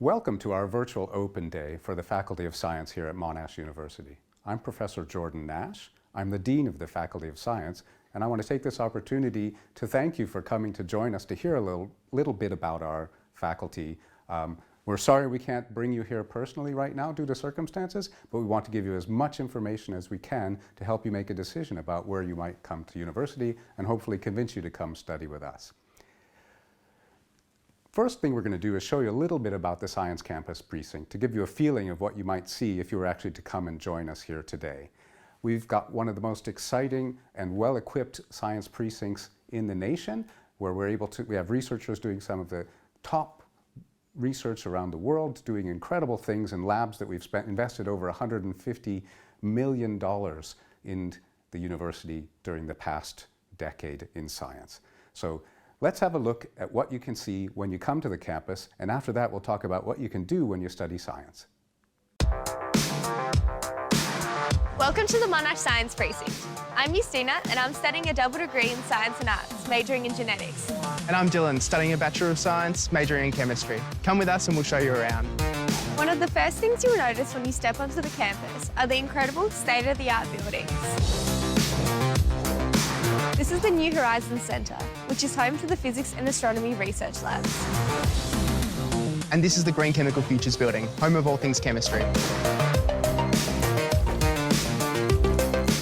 Welcome to our virtual open day for the Faculty of Science here at Monash University. I'm Professor Jordan Nash. I'm the Dean of the Faculty of Science, and I want to take this opportunity to thank you for coming to join us to hear a little bit about our faculty. We're sorry we can't bring you here personally right now due to circumstances, but we want to give you as much information as we can to help you make a decision about where you might come to university and hopefully convince you to come study with us. First thing we're going to do is show you a little bit about the Science Campus Precinct to give you a feeling of what you might see if you were actually to come and join us here today. We've got one of the most exciting and well-equipped science precincts in the nation, where we have researchers doing some of the top research around the world, doing incredible things in labs that we've invested over $150 million in the university during the past decade in science. So let's have a look at what you can see when you come to the campus, and after that we'll talk about what you can do when you study science. Welcome to the Monash Science Precinct. I'm Justina and I'm studying a double degree in Science and Arts, majoring in genetics. And I'm Dylan, studying a Bachelor of Science, majoring in Chemistry. Come with us and we'll show you around. One of the first things you'll notice when you step onto the campus are the incredible state-of-the-art buildings. This is the New Horizons Centre, which is home to the Physics and Astronomy Research Labs. And this is the Green Chemical Futures Building, home of all things chemistry.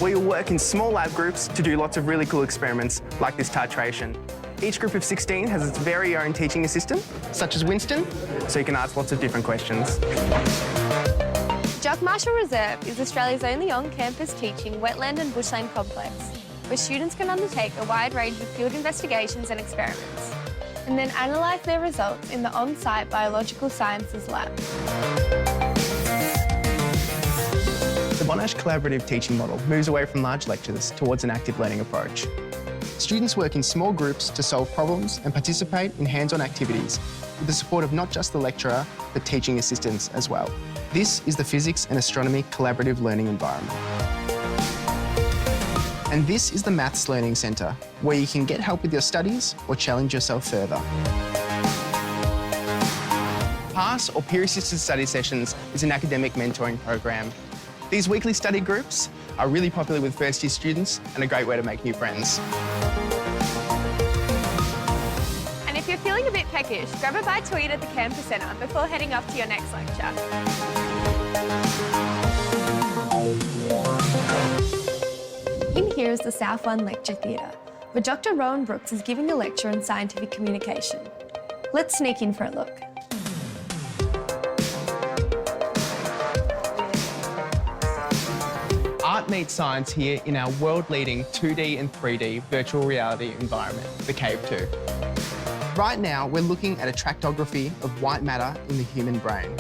We will work in small lab groups to do lots of really cool experiments, like this titration. Each group of 16 has its very own teaching assistant, such as Winston, so you can ask lots of different questions. Jock Marshall Reserve is Australia's only on-campus teaching wetland and bushland complex, where students can undertake a wide range of field investigations and experiments, and then analyse their results in the on-site biological sciences lab. The Monash collaborative teaching model moves away from large lectures towards an active learning approach. Students work in small groups to solve problems and participate in hands-on activities with the support of not just the lecturer, but teaching assistants as well. This is the Physics and Astronomy Collaborative Learning Environment. And this is the Maths Learning Centre, where you can get help with your studies or challenge yourself further. PASS, or Peer-Assisted Study Sessions, is an academic mentoring program. These weekly study groups are really popular with first-year students and a great way to make new friends. And if you're feeling a bit peckish, grab a bite to eat at the campus centre before heading off to your next lecture. In here is the South One Lecture Theatre, where Dr. Rowan Brooks is giving a lecture on scientific communication. Let's sneak in for a look. Art meets science here in our world-leading 2D and 3D virtual reality environment, the Cave 2. Right now, we're looking at a tractography of white matter in the human brain.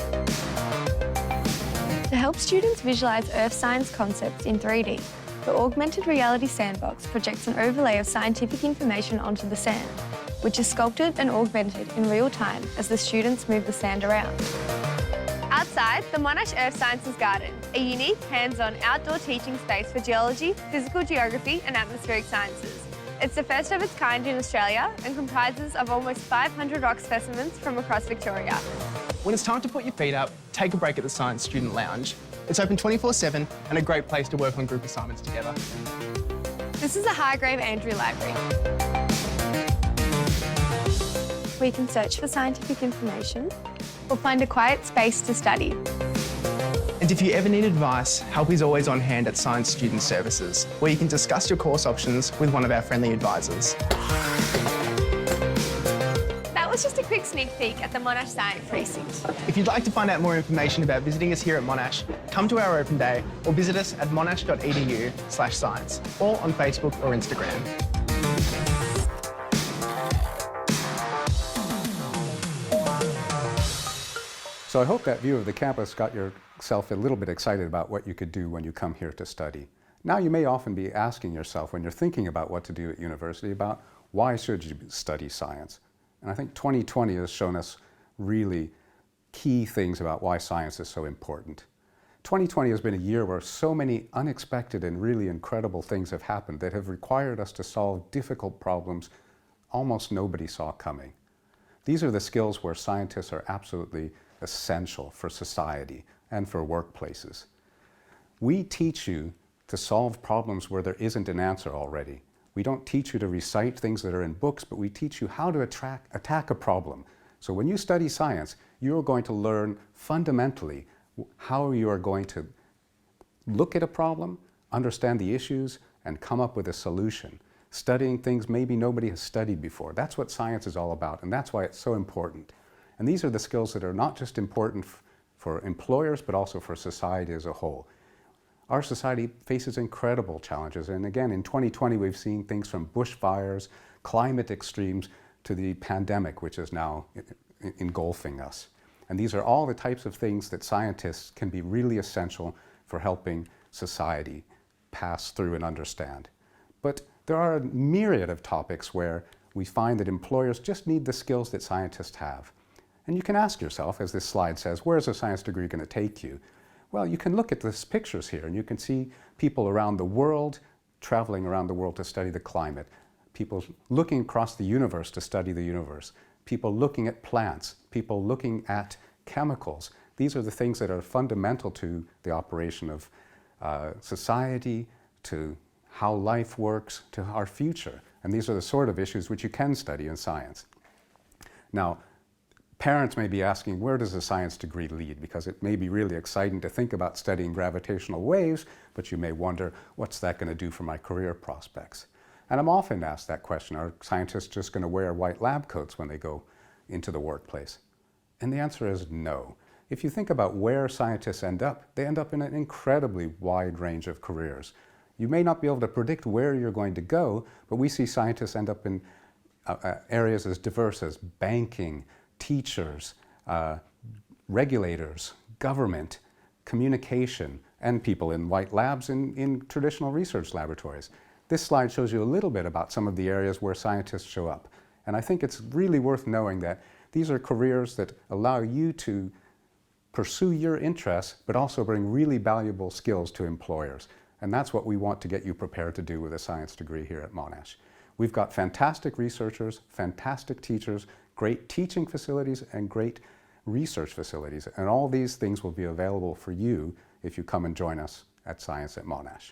To help students visualise earth science concepts in 3D, the Augmented Reality Sandbox projects an overlay of scientific information onto the sand, which is sculpted and augmented in real time as the students move the sand around. Outside, the Monash Earth Sciences Garden, a unique hands-on outdoor teaching space for geology, physical geography and atmospheric sciences. It's the first of its kind in Australia and comprises of almost 500 rock specimens from across Victoria. When it's time to put your feet up, take a break at the Science Student Lounge. It's open 24/7 and a great place to work on group assignments together. This is the Hargrave Andrew Library, where you can search for scientific information or find a quiet space to study. And if you ever need advice, help is always on hand at Science Student Services, where you can discuss your course options with one of our friendly advisors. That was just a quick sneak peek at the Monash Science Precinct. If you'd like to find out more information about visiting us here at Monash, come to our open day or visit us at monash.edu/science or on Facebook or Instagram. So I hope that view of the campus got yourself a little bit excited about what you could do when you come here to study. Now you may often be asking yourself when you're thinking about what to do at university about why should you study science? And I think 2020 has shown us really key things about why science is so important. 2020 has been a year where so many unexpected and really incredible things have happened that have required us to solve difficult problems almost nobody saw coming. These are the skills where scientists are absolutely essential for society and for workplaces. We teach you to solve problems where there isn't an answer already. We don't teach you to recite things that are in books, but we teach you how to attack a problem. So when you study science, you're going to learn fundamentally how you are going to look at a problem, understand the issues, and come up with a solution. Studying things maybe nobody has studied before. That's what science is all about, and that's why it's so important. And these are the skills that are not just important for employers, but also for society as a whole. Our society faces incredible challenges, and again, in 2020, we've seen things from bushfires, climate extremes, to the pandemic, which is now engulfing us. And these are all the types of things that scientists can be really essential for helping society pass through and understand. But there are a myriad of topics where we find that employers just need the skills that scientists have. And you can ask yourself, as this slide says, where is a science degree going to take you? Well, you can look at these pictures here and you can see people around the world traveling around the world to study the climate, people looking across the universe to study the universe, people looking at plants, people looking at chemicals. These are the things that are fundamental to the operation of society, to how life works, to our future. And these are the sort of issues which you can study in science. Now, parents may be asking, where does a science degree lead? Because it may be really exciting to think about studying gravitational waves, but you may wonder, what's that going to do for my career prospects? And I'm often asked that question, are scientists just going to wear white lab coats when they go into the workplace? And the answer is no. If you think about where scientists end up, they end up in an incredibly wide range of careers. You may not be able to predict where you're going to go, but we see scientists end up in areas as diverse as banking, teachers, regulators, government, communication, and people in white labs in traditional research laboratories. This slide shows you a little bit about some of the areas where scientists show up. And I think it's really worth knowing that these are careers that allow you to pursue your interests, but also bring really valuable skills to employers. And that's what we want to get you prepared to do with a science degree here at Monash. We've got fantastic researchers, fantastic teachers, great teaching facilities, and great research facilities. And all these things will be available for you if you come and join us at Science at Monash.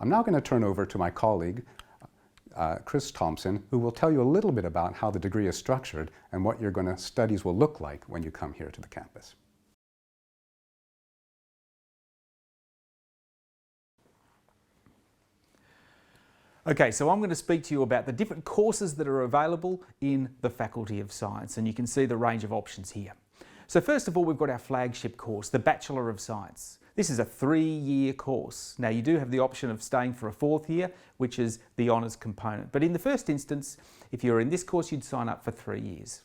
I'm now going to turn over to my colleague, Chris Thompson, who will tell you a little bit about how the degree is structured and what your studies will look like when you come here to the campus. Okay, so I'm going to speak to you about the different courses that are available in the Faculty of Science, and you can see the range of options here. So first of all, we've got our flagship course, the Bachelor of Science. This is a 3-year course. Now, you do have the option of staying for a 4th year, which is the honours component. But in the first instance, if you're in this course, you'd sign up for 3 years.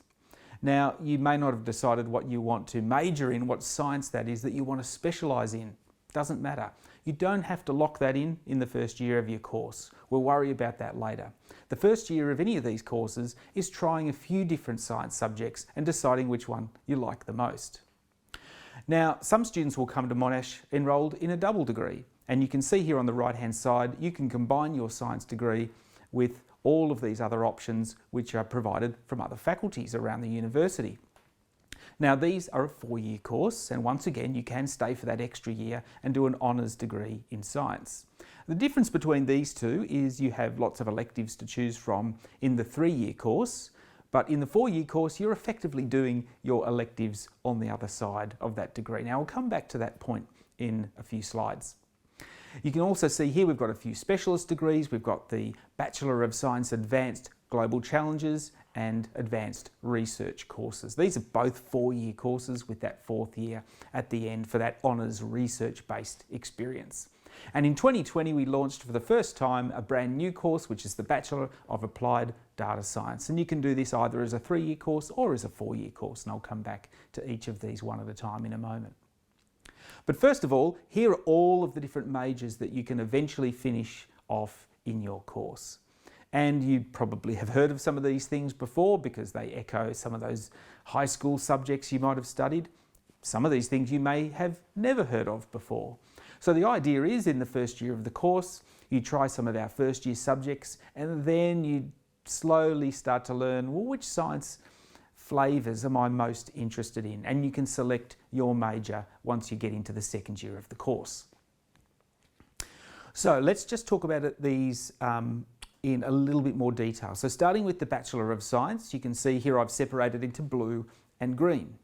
Now, you may not have decided what you want to major in, what science that is that you want to specialise in. Doesn't matter. You don't have to lock that in the first year of your course. We'll worry about that later. The first year of any of these courses is trying a few different science subjects and deciding which one you like the most. Now, some students will come to Monash enrolled in a double degree, and you can see here on the right-hand side, you can combine your science degree with all of these other options which are provided from other faculties around the university. Now, these are a 4-year course, and once again, you can stay for that extra year and do an honours degree in science. The difference between these two is you have lots of electives to choose from in the 3-year course, but in the 4-year course, you're effectively doing your electives on the other side of that degree. Now, we'll come back to that point in a few slides. You can also see here we've got a few specialist degrees. We've got the Bachelor of Science Advanced Global Challenges and Advanced Research courses. These are both 4-year courses with that 4th year at the end for that honours research-based experience. And in 2020, we launched for the first time a brand new course, which is the Bachelor of Applied Data Science. And you can do this either as a 3-year course or as a 4-year course. And I'll come back to each of these one at a time in a moment. But first of all, here are all of the different majors that you can eventually finish off in your course. And you probably have heard of some of these things before because they echo some of those high school subjects you might have studied. Some of these things you may have never heard of before. So the idea is in the first year of the course, you try some of our first year subjects and then you slowly start to learn, well, which science flavours am I most interested in? And you can select your major once you get into the second year of the course. So let's just talk about these in a little bit more detail. So starting with the Bachelor of Science, you can see here I've separated into blue and green.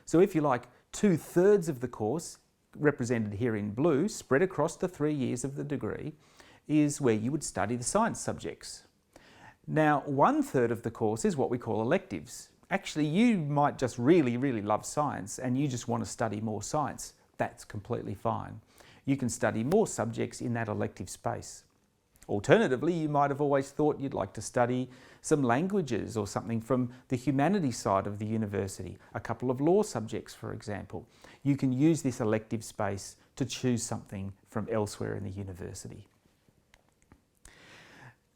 So if you like, 2/3 of the course, represented here in blue, spread across the 3 years of the degree, is where you would study the science subjects. Now, 1/3 of the course is what we call electives. Actually, you might just really, really love science and you just want to study more science. That's completely fine. You can study more subjects in that elective space. Alternatively, you might have always thought you'd like to study some languages or something from the humanities side of the university, a couple of law subjects, for example. You can use this elective space to choose something from elsewhere in the university.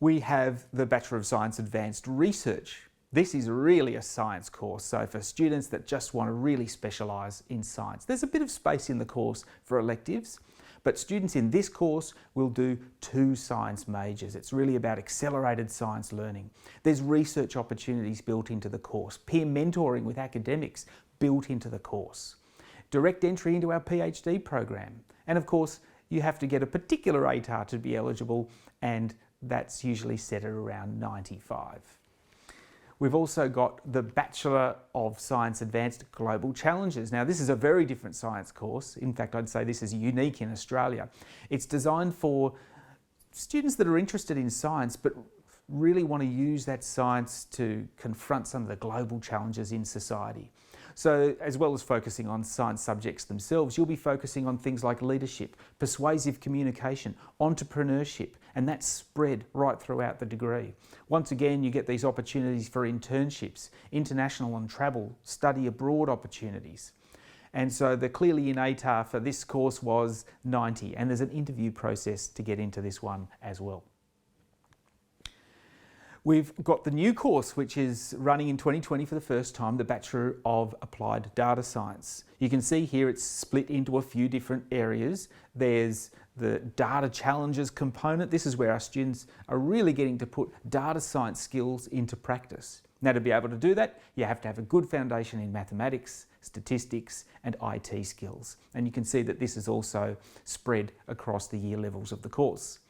We have the Bachelor of Science Advanced Research. This is really a science course, so for students that just want to really specialise in science. There's a bit of space in the course for electives, but students in this course will do 2 science majors. It's really about accelerated science learning. There's research opportunities built into the course, peer mentoring with academics built into the course, direct entry into our PhD program, and of course you have to get a particular ATAR to be eligible, and that's usually set at around 95. We've also got the Bachelor of Science Advanced Global Challenges. Now this is a very different science course. In fact, I'd say this is unique in Australia. It's designed for students that are interested in science but really want to use that science to confront some of the global challenges in society. So as well as focusing on science subjects themselves, you'll be focusing on things like leadership, persuasive communication, entrepreneurship, and that's spread right throughout the degree. Once again, you get these opportunities for internships, international and travel, study abroad opportunities. And so the clearly in ATAR for this course was 90, and there's an interview process to get into this one as well. We've got the new course, which is running in 2020 for the first time, the Bachelor of Applied Data Science. You can see here it's split into a few different areas. There's the data challenges component. This is where our students are really getting to put data science skills into practice. Now, to be able to do that, you have to have a good foundation in mathematics, statistics, and IT skills. And you can see that this is also spread across the year levels of the course.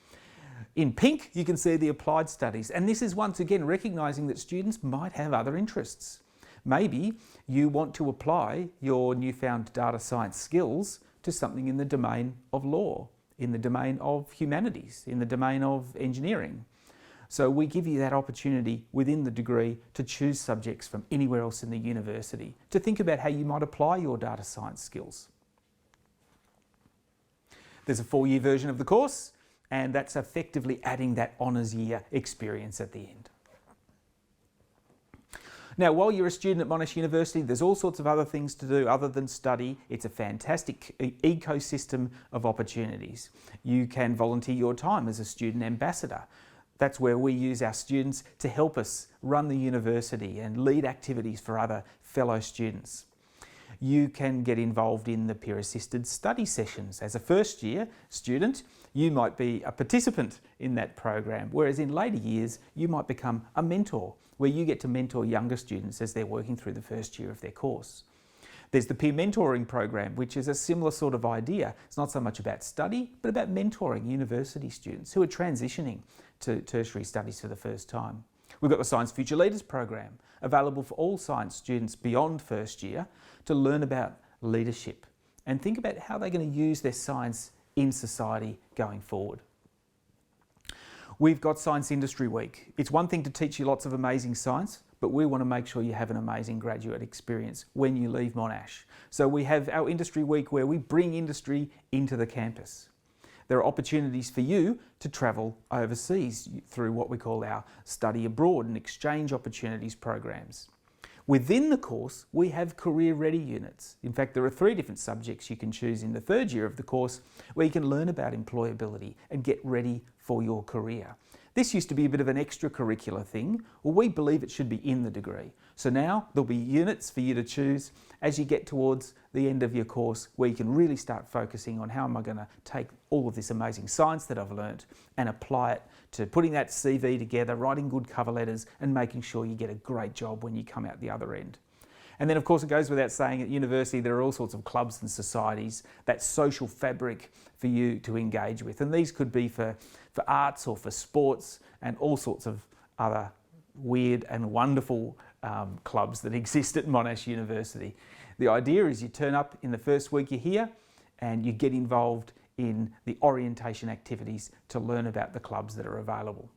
In pink, you can see the applied studies, and this is once again recognising that students might have other interests. Maybe you want to apply your newfound data science skills to something in the domain of law, in the domain of humanities, in the domain of engineering. So we give you that opportunity within the degree to choose subjects from anywhere else in the university, to think about how you might apply your data science skills. There's a 4-year version of the course, and that's effectively adding that honours year experience at the end. Now, while you're a student at Monash University, there's all sorts of other things to do other than study. It's a fantastic ecosystem of opportunities. You can volunteer your time as a student ambassador. That's where we use our students to help us run the university and lead activities for other fellow students. You can get involved in the peer-assisted study sessions. As a first-year student, you might be a participant in that program, whereas in later years, you might become a mentor, where you get to mentor younger students as they're working through the first year of their course. There's the peer mentoring program, which is a similar sort of idea. It's not so much about study, but about mentoring university students who are transitioning to tertiary studies for the first time. We've got the Science Future Leaders program, available for all science students beyond first year to learn about leadership and think about how they're going to use their science in society going forward. We've got Science Industry Week. It's one thing to teach you lots of amazing science, but we want to make sure you have an amazing graduate experience when you leave Monash. So we have our Industry Week where we bring industry into the campus. There are opportunities for you to travel overseas through what we call our study abroad and exchange opportunities programs. Within the course, we have career ready units. In fact, there are 3 different subjects you can choose in the 3rd year of the course where you can learn about employability and get ready for your career. This used to be a bit of an extracurricular thing. Well, we believe it should be in the degree. So now there'll be units for you to choose as you get towards the end of your course, where you can really start focusing on how am I going to take all of this amazing science that I've learnt and apply it to putting that CV together, writing good cover letters and making sure you get a great job when you come out the other end. And then of course it goes without saying, at university there are all sorts of clubs and societies, that social fabric for you to engage with. And these could be for arts or for sports and all sorts of other weird and wonderful clubs that exist at Monash University. The idea is you turn up in the first week you're here and you get involved in the orientation activities to learn about the clubs that are available.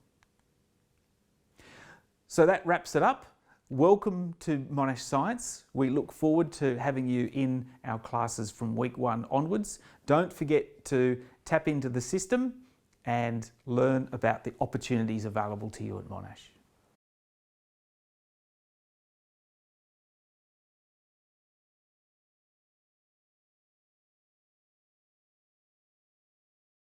So that wraps it up. Welcome to Monash Science. We look forward to having you in our classes from week 1 onwards. Don't forget to tap into the system and learn about the opportunities available to you at Monash.